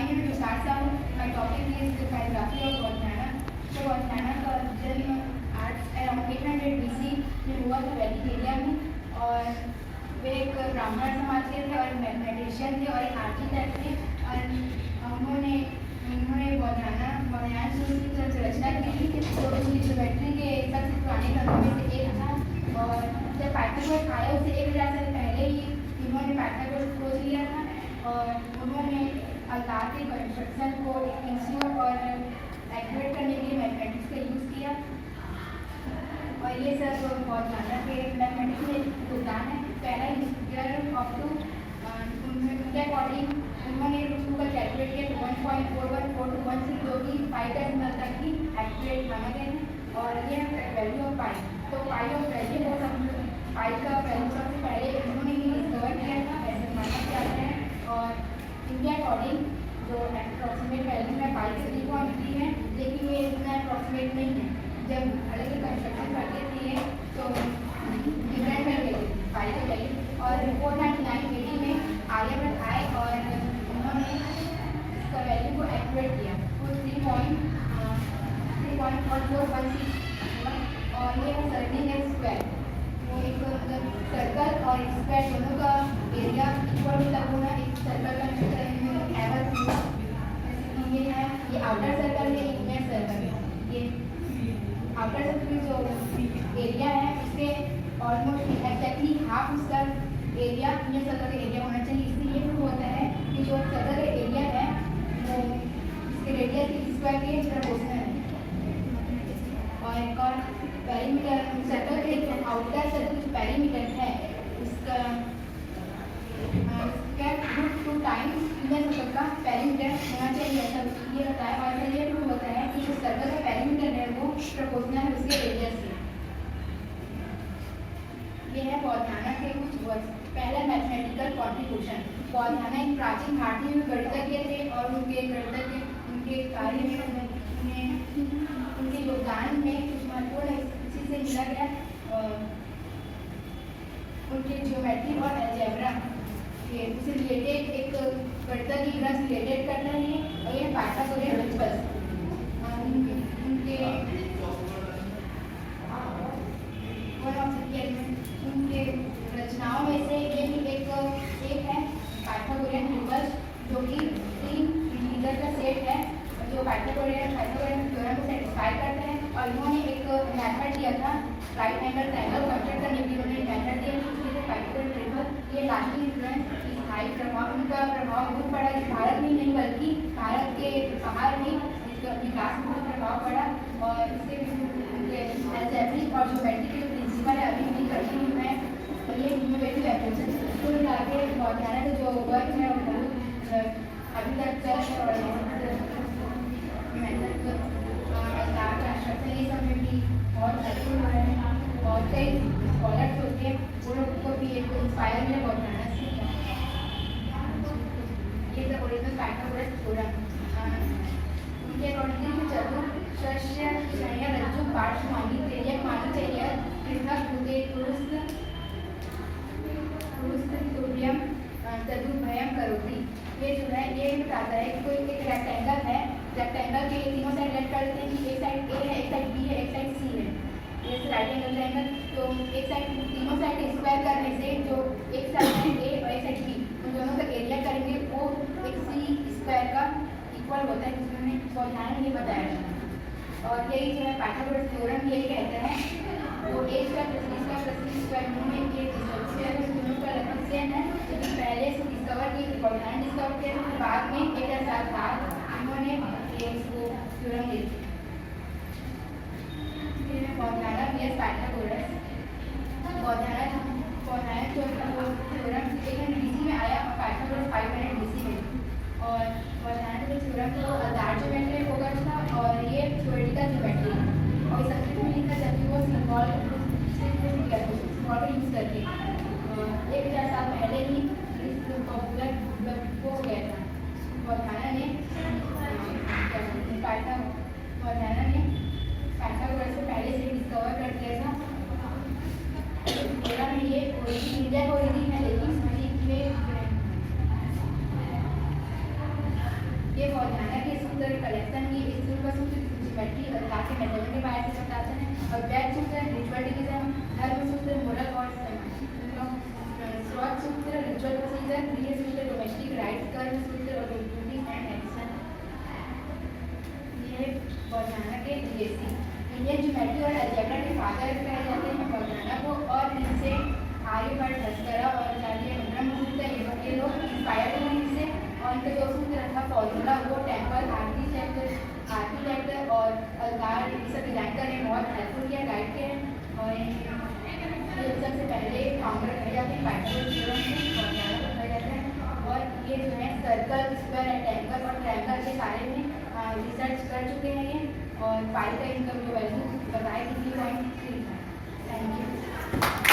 My name is Tushar Sahu. My topic is the biography of Gondwana. तो गोंडवाना का जन्म around 800 BC में हुआ था वैदिक एरिया में, और वे एक ब्राह्मण समाज के थे और मैथमेटिशियन थे और एक आर्किटेक्ट थे। और उन्होंने गोंडवाना की रचना की जो उसकी ज्योमेट्री के सबसे पुराने ग्रंथों में से एक था। और जब पाइथागोरस आया उससे 1000 साल पहले ही इन्होंने पाइथागोरस खोज लिया था, और उन्होंने अल्तार के कंस्ट्रक्शन को इंश्योर और एक्यूरेट करने के लिए मैथमेटिक्स का यूज़ किया। और ये सब बहुत ज़्यादा के मैथमेटिक्स में योगदान है। पहला ईयर ऑफ टू उनके अकॉर्डिंग उन्होंने टू का कैलकुलेट किया 1.414216 जो कि 5 डेसिमल तक ही एक्यूरेट माना गया है। और ये वैल्यू ऑफ पाई, तो पाई ऑफ वैल्यू हो सब पाई का वैल्यू सबसे पहले उन्होंने ही डिस्कवर किया था, ऐसे माना जाता है। और इनके अकॉर्डिंग जो अप्रॉक्सीमेट वैल्यू है पाई के 3.3 है, लेकिन ये इतना अप्रॉक्सीमेट नहीं है। जब अलग अलग कंस्ट्रक्शन करते थे तो डिफरेंट कर गई थी पाई की वैल्यू। और 499 में आर्यभट्ट आए और उन्होंने इसका वैल्यू को एक्यूरेट किया तो 3.416। और ये सर्कलिंग है स्क्वायर, वो एक मतलब सर्कल और स्क्वायर दोनों का एरिया इक्वल तक होना। एक सर्कल का ये है, ये आउटर सर्कल है, इनर सर्कल है। ये आउटर सर्कल जो एरिया है उसके ऑलमोस्ट एक्जैक्टली हाफ उसका एरिया इनर सर्कल का एरिया होना चाहिए। इससे ये प्रूव होता है कि जो सर्कल का एरिया है वो इसके रेडियस के स्क्वायर के प्रोपोर्शनल है। और एक और पेरीमीटर सर्कल के जो आउटर सर्कल जो पेरीमीटर है उसका रूट 2 टाइम्स इनर सर्कल का पेरीमीटर होना चाहिए, ऐसा ये बताया। और ऐसा ये प्रूव होता है कि जो सर्कल का पेरीमीटर है वो प्रोपोर्शनल है उसके रेडियस से। ये है गोंडवाना के कुछ वर्ड्स। पहला मैथमेटिकल कॉन्ट्रीब्यूशन। गोंडवाना एक प्राचीन भारतीय गणितज्ञ थे और उनके गणितज्ञ उनके कार्य में उनके योगदान में कुछ महत्वपूर्ण इसी से मिला गया। उनके ज्योमेट्री और अलजेब्रा उससे रिलेटेड एक गणितज्ञ ग्रंथ रिलेटेड करना है, और ये पाइथागोरियन प्रिंसिपल्स उनके रचनाओं में से ये भी एक है पाइथागोरियन प्रिंसिपल्स, जो कि 3 इंटीजर का सेट है जो पाइथागोरियन थ्योरम को सेटिस्फाई करते हैं। और इन्होंने एक मेथड दिया था राइट एंगल ट्रायंगल कंस्ट्रक्ट करने के लिए, उन्होंने मेथड दिया पाइथागोरियन प्रिंसिपल। ये लास्टिंग इन्फ्लुएंस स्थायी प्रभाव, उनका प्रभाव बहुत पड़ा भारत में नहीं बल्कि भारत के बाहर भी इसका विकास में बहुत प्रभाव पड़ा। और इसके अलजेब्रिक और ज्योमेट्री के जो प्रिंसिपल है अभी भी कंटिन्यू है, और ये इनोवेटिव एप्रोचेस कुल मिला के गोंडवाना का जो वर्क है वो बहुत अभी तक चल और कंस्ट्रक्शन ये सब में भी बहुत हेल्पफुल हो रहे हैं। बहुत कई स्कॉलर्स होते हैं वो लोग को भी एक इंस्पायर मिले गोंडवाना से। ये सब ओरिजिनल पाइथागोरस थ्योरम उनके अकॉर्डिंग चतुष्षष्य रज्जु पार्श्वमानी तेर्यक मानुचर्य पृथक भूते तुर्यम तदुभयम करोति। ये जो है ये बताता है कि कोई एक रेक्टेंगल है, रेक्टेंगल के तीनों साइड लेट करते हैं कि एक साइड ए है, एक साइड बी है, एक साइड सी है। जैसे राइट एंगल ट्रायंगल तो एक साइड तीनों साइड स्क्वायर करने से जो एक साइड है ए और एक साइड बी उन दोनों का एरिया करेंगे वो एक सी स्क्वायर का इक्वल होता है, जिसमें गोंडवाना ने बताया था। और यही जो है पाइथागोरस थ्योरम यही कहता है वो a square plus b square plus c square दोनों में ये दोनों का लगभग सेम है, लेकिन पहले से डिस्कवर की गोंडवाना डिस्कवर किया फिर बाद में 1000 साल बाद उन्होंने ये इसको थ्योरम दे दी। गोंडवाना प्लस पाइथागोरस गोंडवाना जो थ्योरम 800 BC में आया और पाइथागोरस 500 BC में। और गोंडवाना जो थ्योरम तो अल्तार ज्योमेट्री में फोकस था और ये थ्योरेटिकल ज्योमेट्री और संस्कृत में लिखा जबकि वो सिंबल को यूज़ करके 1000 साल पहले ही इस पॉपुलर हो गया था। गोंडवाना ने पाइथागोरस को पहले से डिस्कवर कर दिया था। थ्योरम में ये इंडिया को ओरिजिन है, लेकिन ये पौधाना के सूत्र कलेक्शन की स्थूल का सूत्र ज्योमेट्री और काफी मेथड के बारे में बताते हैं। अव्यक्त सूत्र रिचुअल डिवीजन, धर्म सूत्र मोरल और स्रोत सूत्र रिचुअल प्रोसीजर, क्रिया सूत्र डोमेस्टिक राइट, कर्म सूत्र और ड्यूटी एंड एक्शन। ये पौधाना के डीएससी इंडियन ज्योमेट्री और अलजेब्रा के फादर कहे जाते हैं पौधाना को, और इनसे आर्यभट्ट, भास्कर और चार्ल्स ब्रह्मगुप्त ये लोग इंस्पायर्ड हुए इनसे। और इनके जो सूत्र था फॉर्मूला वो टेम्पल आर्किटेक्ट और अलगार सब डिजाइनर ने बहुत हेल्पफुल किया, गाइड किया। और ये सबसे पहले फाउंडर कहे जाते हैं पाइथागोरस थ्योरम से कहे जाते हैं। और ये जो है सर्कल, स्क्वायर, रेक्टेंगल और ट्रायंगल के बारे में रिसर्च कर चुके हैं ये। और पाई का इनका जो वैल्यू बताए 3.3 था। Thank you.